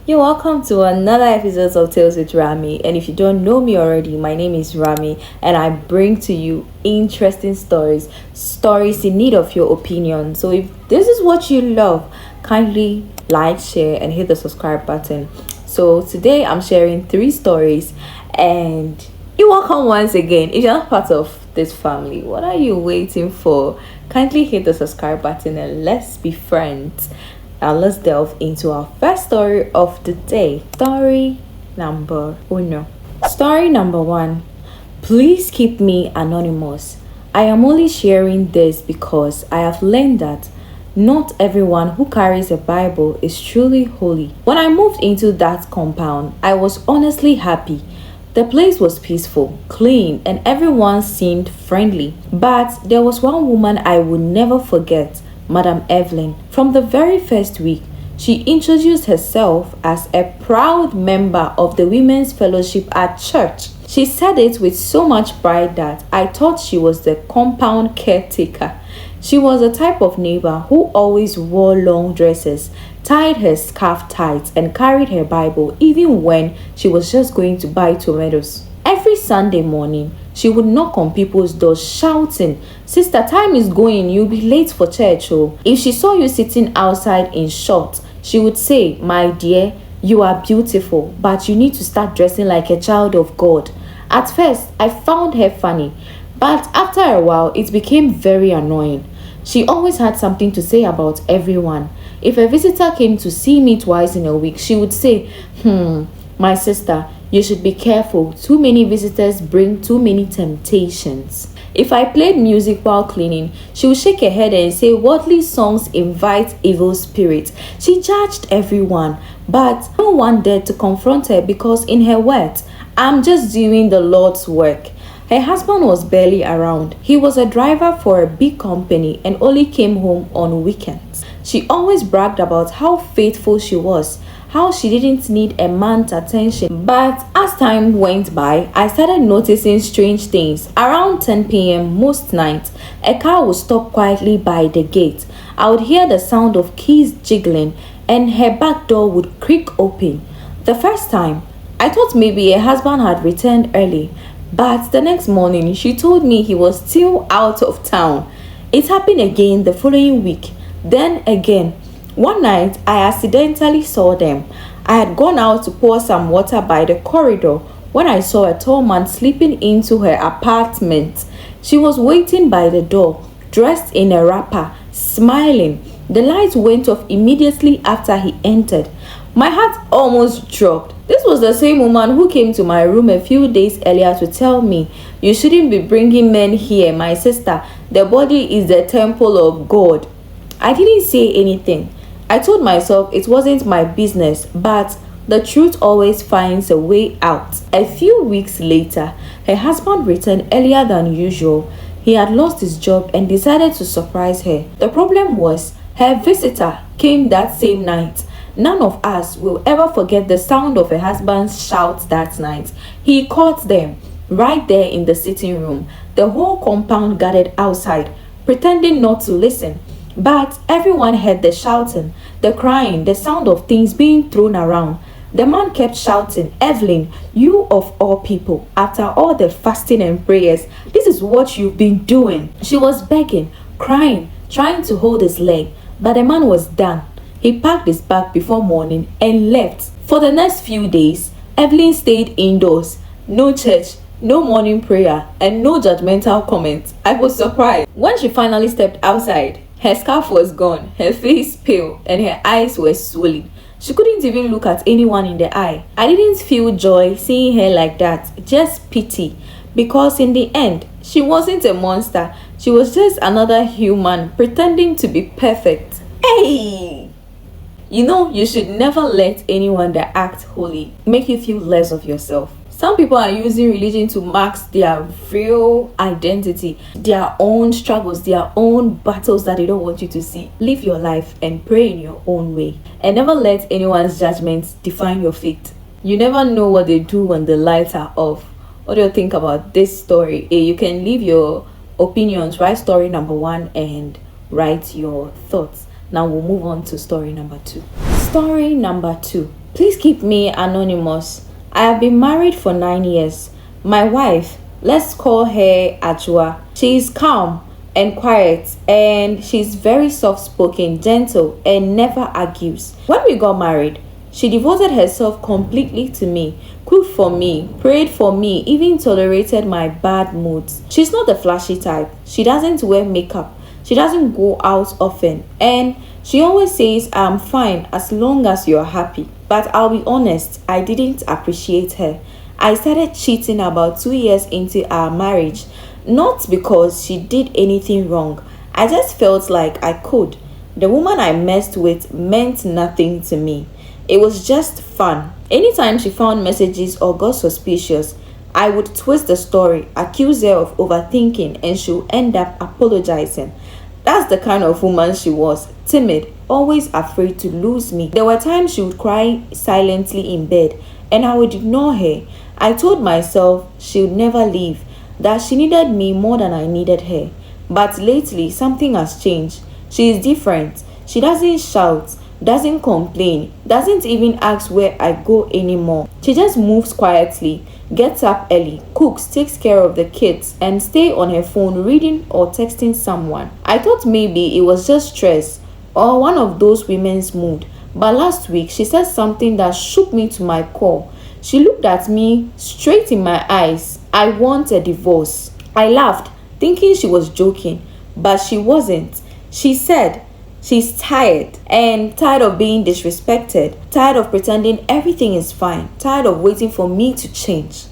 You're welcome to another episode of Tales with Rami. And if you don't know me already, my name is Rami, and I bring to you interesting stories in need of your opinion. So if this is what you love, kindly like, share, and hit the subscribe button. So today I'm sharing 3 stories, and you're welcome once again. If you're not part of this family, what are you waiting for? Kindly hit the subscribe button and let's be friends. Now let's delve into our first story of the day. Story number uno. Story number 1. Please keep me anonymous. I am only sharing this because I have learned that not everyone who carries a Bible is truly holy. When I moved into that compound, I was honestly happy. The place was peaceful, clean, and everyone seemed friendly. But there was one woman I would never forget. Madam Evelyn. From the very first week, she introduced herself as a proud member of the Women's Fellowship at church. She said it with so much pride that I thought she was the compound caretaker. She was the type of neighbor who always wore long dresses, tied her scarf tight, and carried her Bible even when she was just going to buy tomatoes. Every Sunday morning, she would knock on people's doors shouting, "Sister, time is going, you'll be late for church." Oh. If she saw you sitting outside in shorts, she would say, "My dear, you are beautiful, but you need to start dressing like a child of God." At first, I found her funny, but after a while, it became very annoying. She always had something to say about everyone. If a visitor came to see me twice in a week, she would say, my sister, you should be careful. Too many visitors bring too many temptations." If I played music while cleaning, she would shake her head and say worldly songs invite evil spirits. She judged everyone, but no one dared to confront her because in her words, "I'm just doing the Lord's work." Her husband was barely around. He was a driver for a big company and only came home on weekends. She always bragged about how faithful she was, how she didn't need a man's attention. But as time went by, I started noticing strange things. Around 10 p.m. most nights, a car would stop quietly by the gate. I would hear the sound of keys jiggling and her back door would creak open. The first time, I thought maybe her husband had returned early, but the next morning she told me he was still out of town. It happened again the following week, then again. One night, I accidentally saw them. I had gone out to pour some water by the corridor when I saw a tall man slipping into her apartment. She was waiting by the door, dressed in a wrapper, smiling. The light went off immediately after he entered. My heart almost dropped. This was the same woman who came to my room a few days earlier to tell me, "You shouldn't be bringing men here, my sister. The body is the temple of God." I didn't say anything. I told myself it wasn't my business, but the truth always finds a way out. A few weeks later, her husband returned earlier than usual. He had lost his job and decided to surprise her. The problem was, her visitor came that same night. None of us will ever forget the sound of her husband's shout that night. He caught them right there in the sitting room. The whole compound gathered outside, pretending not to listen. But everyone heard the shouting, the crying, the sound of things being thrown around. The man kept shouting, "Evelyn, you of all people, after all the fasting and prayers, this is what you've been doing." She was begging, crying, trying to hold his leg, but the man was done. He packed his bag before morning and left. For the next few days, Evelyn stayed indoors. No church, no morning prayer, and no judgmental comments. I was surprised. When she finally stepped outside, her scarf was gone, her face pale, and her eyes were swollen. She couldn't even look at anyone in the eye. I didn't feel joy seeing her like that, just pity. Because in the end, she wasn't a monster. She was just another human pretending to be perfect. Hey! You should never let anyone that acts holy make you feel less of yourself. Some people are using religion to mask their real identity, their own struggles, their own battles that they don't want you to see. Live your life and pray in your own way. And never let anyone's judgments define your fate. You never know what they do when the lights are off. What do you think about this story? You can leave your opinions, write story number 1 and write your thoughts. Now we'll move on to story number 2. Story number 2. Please keep me anonymous. I have been married for 9 years. My wife, let's call her Ajua. She is calm and quiet, and she's very soft spoken, gentle, and never argues. When we got married, she devoted herself completely to me, cooked for me, prayed for me, even tolerated my bad moods. She's not the flashy type. She doesn't wear makeup. She doesn't go out often. And she always says, I'm fine as long as you're happy. But I'll be honest, I didn't appreciate her. I started cheating about 2 years into our marriage. Not because she did anything wrong. I just felt like I could. The woman I messed with meant nothing to me. It was just fun. Anytime she found messages or got suspicious, I would twist the story, accuse her of overthinking, and she'll end up apologizing. That's the kind of woman she was. Timid, always afraid to lose me. There were times she would cry silently in bed, and I would ignore her. I told myself she would never leave, that she needed me more than I needed her. But lately, something has changed. She is different. She doesn't shout, doesn't complain, doesn't even ask where I go anymore. She just moves quietly, gets up early, cooks, takes care of the kids, and stay on her phone reading or texting someone. I thought maybe it was just stress or one of those women's mood. But last week she said something that shook me to my core. She looked at me straight in my eyes. I want a divorce. I laughed, thinking she was joking, but she wasn't. She said she's tired and tired of being disrespected, tired of pretending everything is fine, tired of waiting for me to change.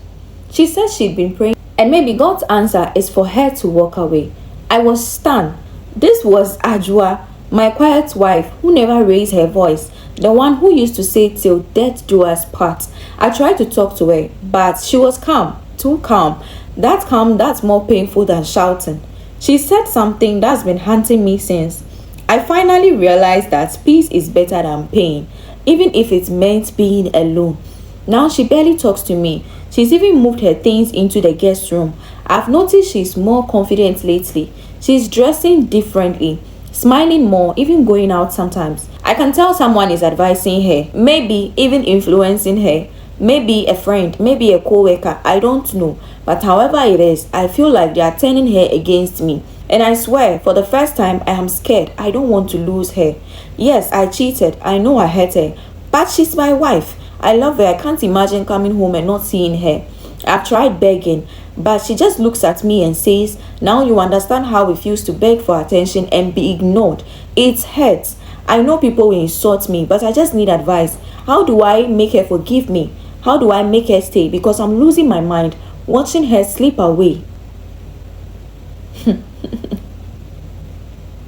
She said she'd been praying and maybe God's answer is for her to walk away. I was stunned. This was Ajua, my quiet wife who never raised her voice, the one who used to say till death do us part. I tried to talk to her, but she was calm, too calm. That calm that's more painful than shouting. She said something that's been haunting me since. I finally realized that peace is better than pain, even if it meant being alone. Now she barely talks to me. She's even moved her things into the guest room. I've noticed she's more confident lately. She's dressing differently, smiling more, even going out sometimes. I can tell someone is advising her, maybe even influencing her. Maybe a friend, maybe a co-worker, I don't know. But however it is, I feel like they are turning her against me. And I swear, for the first time, I am scared. I don't want to lose her. Yes, I cheated. I know I hurt her. But she's my wife. I love her. I can't imagine coming home and not seeing her. I've tried begging, but she just looks at me and says, now you understand how it feels to beg for attention and be ignored. It hurts. I know people will insult me, but I just need advice. How do I make her forgive me? How do I make her stay? Because I'm losing my mind watching her slip away.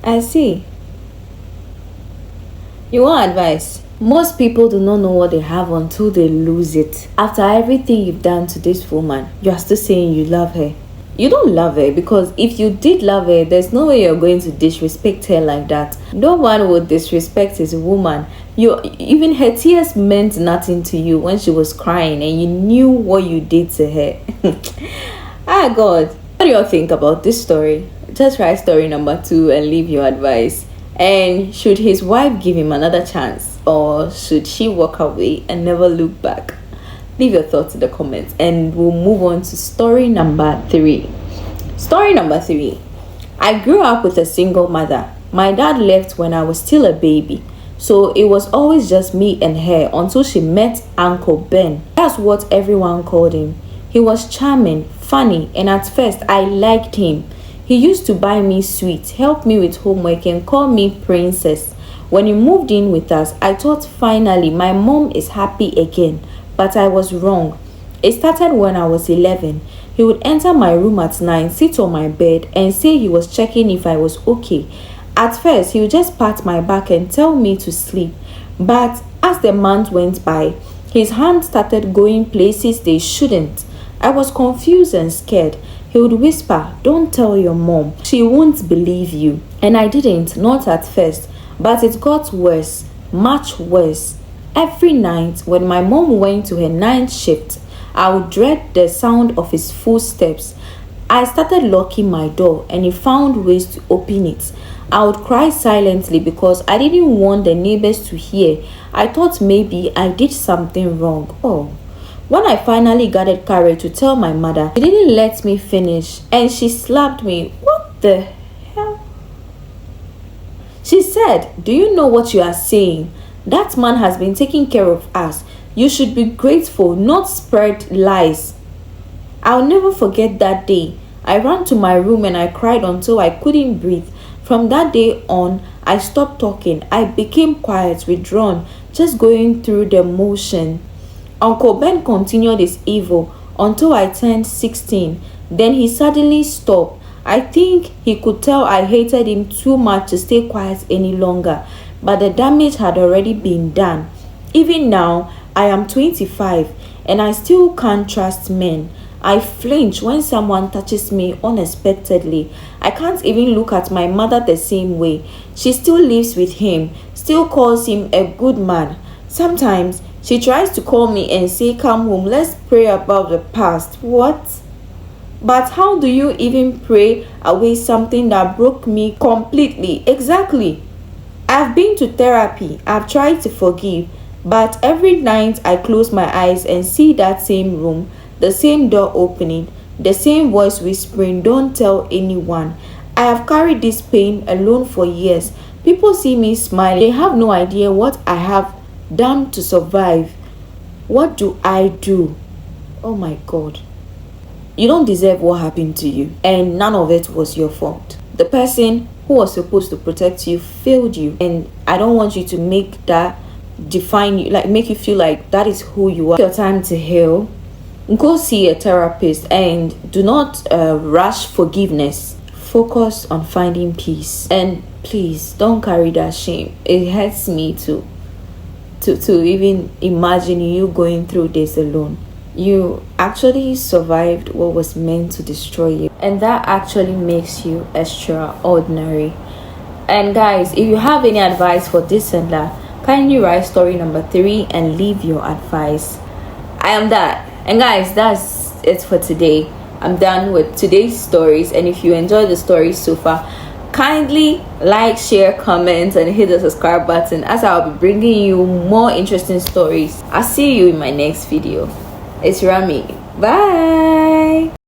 I see. You want advice? Most people do not know what they have until they lose it. After everything you've done to this woman, you are still saying you love her. You don't love her, because if you did love her, there's no way you're going to disrespect her like that. No one would disrespect his woman. Even her tears meant nothing to you when she was crying and you knew what you did to her. Ah, God. What do you all think about this story? Just write story number 2 and leave your advice. And should his wife give him another chance, or should she walk away and never look back? Leave your thoughts in the comments and we'll move on to story number 3. Story number 3. I grew up with a single mother. My dad left when I was still a baby, so it was always just me and her until she met Uncle Ben. That's what everyone called him. He was charming, funny, and at first I liked him. He used to buy me sweets, help me with homework, and call me princess. When he moved in with us, I thought finally my mom is happy again. But I was wrong. It started when I was 11. He would enter my room at 9, sit on my bed, and say he was checking if I was okay. At first, he would just pat my back and tell me to sleep. But as the months went by, his hands started going places they shouldn't. I was confused and scared. He would whisper, "Don't tell your mom. She won't believe you." And I didn't, not at first. But it got worse, much worse. Every night when my mom went to her night shift, I would dread the sound of his footsteps. I started locking my door and he found ways to open it. I would cry silently because I didn't want the neighbors to hear. I thought maybe I did something wrong. Oh. When I finally gathered courage to tell my mother, she didn't let me finish and she slapped me. What the hell? She said, "Do you know what you are saying? That man has been taking care of us. You should be grateful, not spread lies." I'll never forget that day. I ran to my room and I cried until I couldn't breathe. From that day on, I stopped talking. I became quiet, withdrawn, just going through the motion. Uncle Ben continued his evil until I turned 16. Then he suddenly stopped. I think he could tell I hated him too much to stay quiet any longer, but the damage had already been done. Even now, I am 25 and I still can't trust men. I flinch when someone touches me unexpectedly. I can't even look at my mother the same way. She still lives with him, still calls him a good man. Sometimes she tries to call me and say, "Come home, let's pray about the past." What? But how do you even pray away something that broke me completely? Exactly. I've been to therapy, I've tried to forgive, but every night I close my eyes and see that same room, the same door opening, the same voice whispering, "Don't tell anyone." I have carried this pain alone for years. People see me smiling. They have no idea what I have done to survive. What do I do? Oh my God. You don't deserve what happened to you, and none of it was your fault. The person who was supposed to protect you failed you, and I don't want you to make that define you, like make you feel like that is who you are. Take your time to heal. Go see a therapist and do not rush forgiveness. Focus on finding peace, and please don't carry that shame. It hurts me to even imagine you going through this alone. You actually survived what was meant to destroy you, and that actually makes you extraordinary. And guys, if you have any advice for this and that, kindly write story number 3 and leave your advice. I am that. And guys, that's it for today. I'm done with today's stories, and if you enjoyed the stories so far, kindly like, share, comment, and hit the subscribe button, as I'll be bringing you more interesting stories. I'll see you in my next video. It's Rami. Bye.